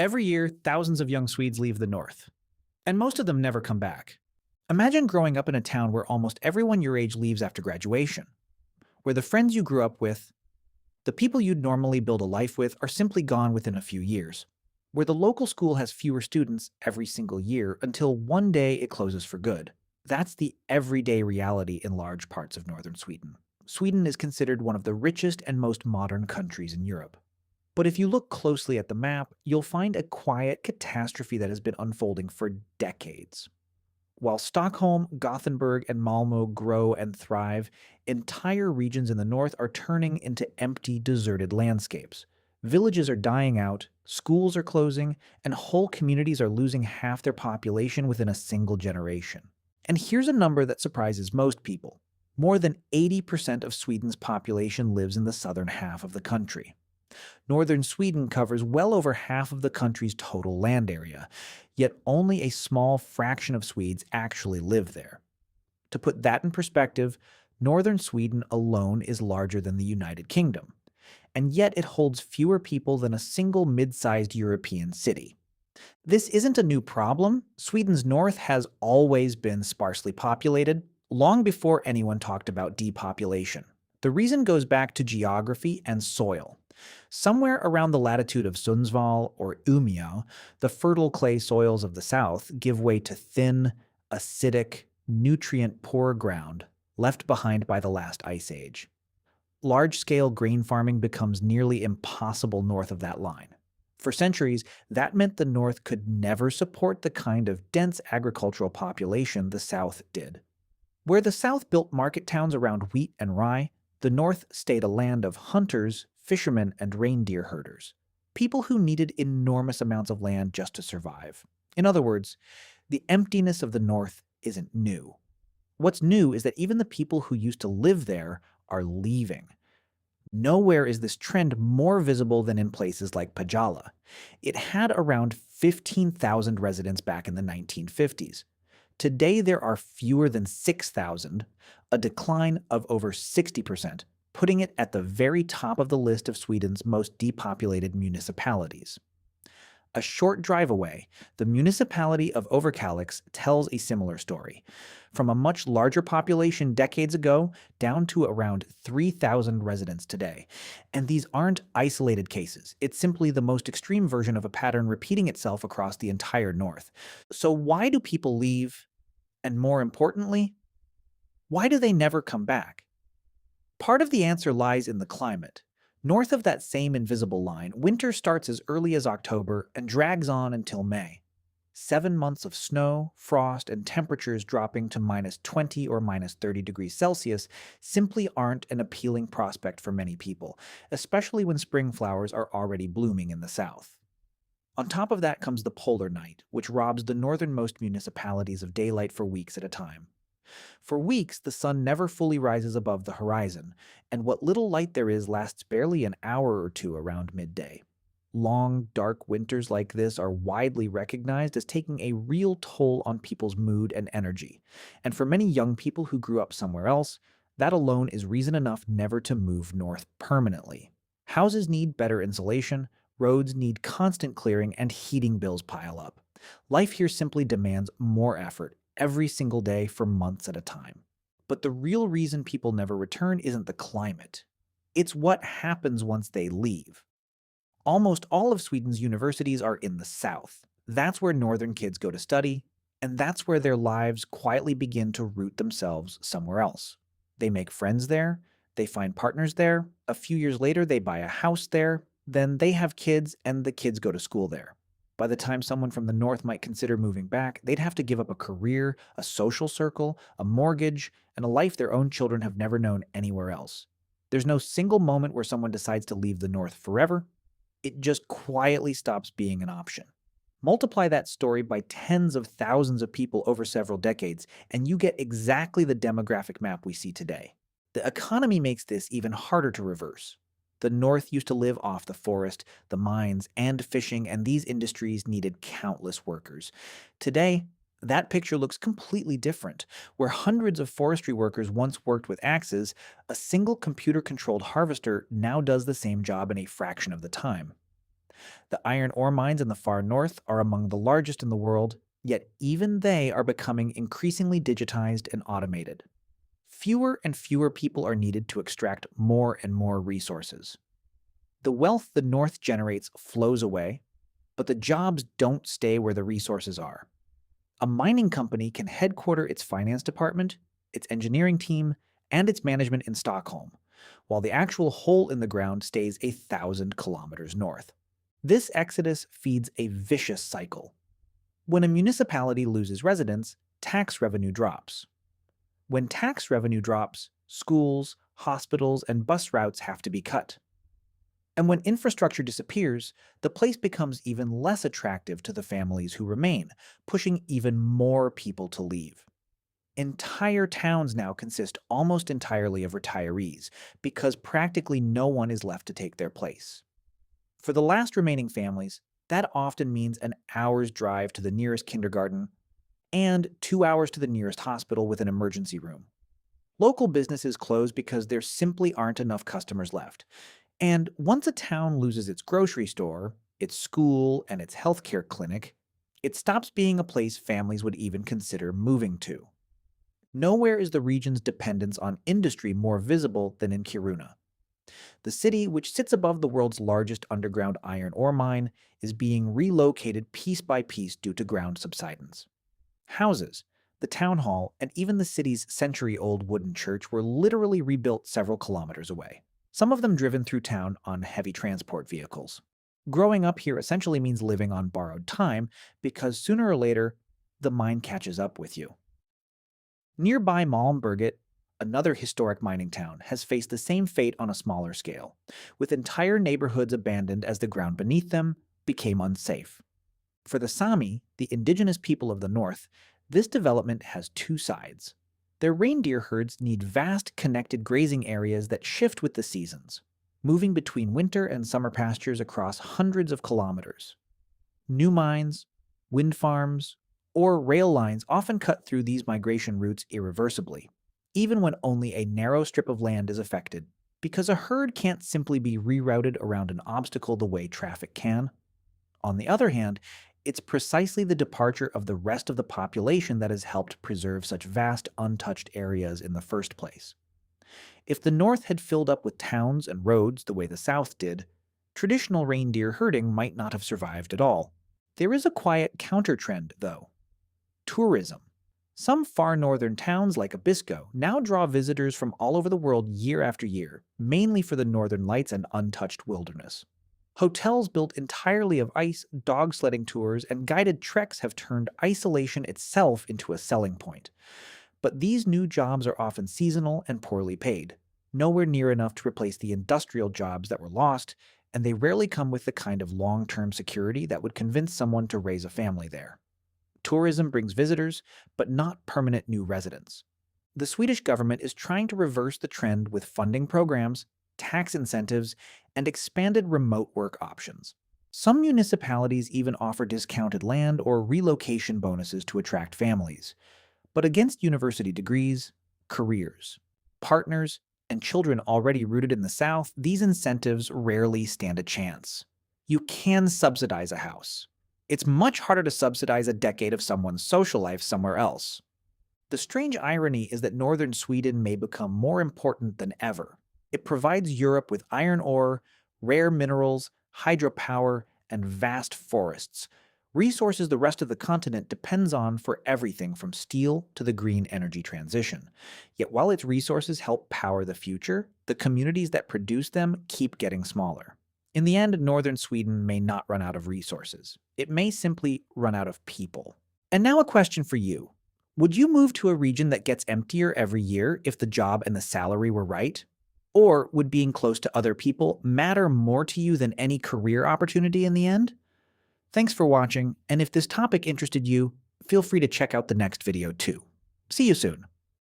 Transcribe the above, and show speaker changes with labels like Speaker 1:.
Speaker 1: Every year, thousands of young Swedes leave the north, and most of them never come back. Imagine growing up in a town where almost everyone your age leaves after graduation, where the friends you grew up with, the people you'd normally build a life with, are simply gone within a few years, where the local school has fewer students every single year until one day it closes for good. That's the everyday reality in large parts of northern Sweden. Sweden is considered one of the richest and most modern countries in Europe. But if you look closely at the map, you'll find a quiet catastrophe that has been unfolding for decades. While Stockholm, Gothenburg, and Malmö grow and thrive, entire regions in the north are turning into empty, deserted landscapes. Villages are dying out, schools are closing, and whole communities are losing half their population within a single generation. And here's a number that surprises most people. More than 80% of Sweden's population lives in the southern half of the country. Northern Sweden covers well over half of the country's total land area, yet only a small fraction of Swedes actually live there. To put that in perspective, northern Sweden alone is larger than the United Kingdom, and yet it holds fewer people than a single mid-sized European city. This isn't a new problem. Sweden's north has always been sparsely populated, long before anyone talked about depopulation. The reason goes back to geography and soil. Somewhere around the latitude of Sundsvall or Umeå, the fertile clay soils of the south give way to thin, acidic, nutrient-poor ground left behind by the last ice age. Large-scale grain farming becomes nearly impossible north of that line. For centuries, that meant the north could never support the kind of dense agricultural population the south did. Where the south built market towns around wheat and rye, the north stayed a land of hunters, fishermen, and reindeer herders, people who needed enormous amounts of land just to survive. In other words, the emptiness of the north isn't new. What's new is that even the people who used to live there are leaving. Nowhere is this trend more visible than in places like Pajala. It had around 15,000 residents back in the 1950s. Today there are fewer than 6,000, a decline of over 60%, putting it at the very top of the list of Sweden's most depopulated municipalities. A short drive away, the municipality of Överkalix tells a similar story. From a much larger population decades ago down to around 3,000 residents today. And these aren't isolated cases. It's simply the most extreme version of a pattern repeating itself across the entire north. So why do people leave? And more importantly, why do they never come back? Part of the answer lies in the climate. North of that same invisible line, winter starts as early as October and drags on until May. 7 months of snow, frost, and temperatures dropping to -20 or -30 degrees Celsius simply aren't an appealing prospect for many people, especially when spring flowers are already blooming in the south. On top of that comes the polar night, which robs the northernmost municipalities of daylight for weeks at a time. For weeks, the sun never fully rises above the horizon, and what little light there is lasts barely an hour or two around midday. Long, dark winters like this are widely recognized as taking a real toll on people's mood and energy, and for many young people who grew up somewhere else, that alone is reason enough never to move north permanently. Houses need better insulation, roads need constant clearing, and heating bills pile up. Life here simply demands more effort every single day for months at a time. But the real reason people never return isn't the climate. It's what happens once they leave. Almost all of Sweden's universities are in the south. That's where northern kids go to study, and that's where their lives quietly begin to root themselves somewhere else. They make friends there, they find partners there, a few years later they buy a house there, then they have kids and the kids go to school there. By the time someone from the north might consider moving back, they'd have to give up a career, a social circle, a mortgage, and a life their own children have never known anywhere else. There's no single moment where someone decides to leave the north forever. It just quietly stops being an option. Multiply that story by tens of thousands of people over several decades, and you get exactly the demographic map we see today. The economy makes this even harder to reverse. The north used to live off the forest, the mines, and fishing, and these industries needed countless workers. Today, that picture looks completely different. Where hundreds of forestry workers once worked with axes, a single computer-controlled harvester now does the same job in a fraction of the time. The iron ore mines in the far north are among the largest in the world, yet even they are becoming increasingly digitized and automated. Fewer and fewer people are needed to extract more and more resources. The wealth the north generates flows away, but the jobs don't stay where the resources are. A mining company can headquarter its finance department, its engineering team, and its management in Stockholm, while the actual hole in the ground stays 1,000 kilometers north. This exodus feeds a vicious cycle. When a municipality loses residents, tax revenue drops. When tax revenue drops, schools, hospitals, and bus routes have to be cut. And when infrastructure disappears, the place becomes even less attractive to the families who remain, pushing even more people to leave. Entire towns now consist almost entirely of retirees, because practically no one is left to take their place. For the last remaining families, that often means an hour's drive to the nearest kindergarten and 2 hours to the nearest hospital with an emergency room. Local businesses close because there simply aren't enough customers left. And once a town loses its grocery store, its school, and its healthcare clinic, it stops being a place families would even consider moving to. Nowhere is the region's dependence on industry more visible than in Kiruna. The city, which sits above the world's largest underground iron ore mine, is being relocated piece by piece due to ground subsidence. Houses, the town hall, and even the city's century-old wooden church were literally rebuilt several kilometers away, some of them driven through town on heavy transport vehicles. Growing up here essentially means living on borrowed time because sooner or later, the mine catches up with you. Nearby Malmberget, another historic mining town, has faced the same fate on a smaller scale, with entire neighborhoods abandoned as the ground beneath them became unsafe. For the Sami, the indigenous people of the north, this development has two sides. Their reindeer herds need vast connected grazing areas that shift with the seasons, moving between winter and summer pastures across hundreds of kilometers. New mines, wind farms, or rail lines often cut through these migration routes irreversibly, even when only a narrow strip of land is affected, because a herd can't simply be rerouted around an obstacle the way traffic can. On the other hand, it's precisely the departure of the rest of the population that has helped preserve such vast, untouched areas in the first place. If the North had filled up with towns and roads the way the South did, traditional reindeer herding might not have survived at all. There is a quiet counter-trend, though. Tourism. Some far northern towns like Abisko now draw visitors from all over the world year after year, mainly for the northern lights and untouched wilderness. Hotels built entirely of ice, dog sledding tours, and guided treks have turned isolation itself into a selling point. But these new jobs are often seasonal and poorly paid, nowhere near enough to replace the industrial jobs that were lost, and they rarely come with the kind of long-term security that would convince someone to raise a family there. Tourism brings visitors, but not permanent new residents. The Swedish government is trying to reverse the trend with funding programs, tax incentives, and expanded remote work options. Some municipalities even offer discounted land or relocation bonuses to attract families. But against university degrees, careers, partners, and children already rooted in the South, these incentives rarely stand a chance. You can subsidize a house. It's much harder to subsidize a decade of someone's social life somewhere else. The strange irony is that northern Sweden may become more important than ever. It provides Europe with iron ore, rare minerals, hydropower, and vast forests, resources the rest of the continent depends on for everything from steel to the green energy transition. Yet while its resources help power the future, the communities that produce them keep getting smaller. In the end, northern Sweden may not run out of resources. It may simply run out of people. And now a question for you. Would you move to a region that gets emptier every year if the job and the salary were right? Or would being close to other people matter more to you than any career opportunity in the end? Thanks for watching, and if this topic interested you, feel free to check out the next video too. See you soon.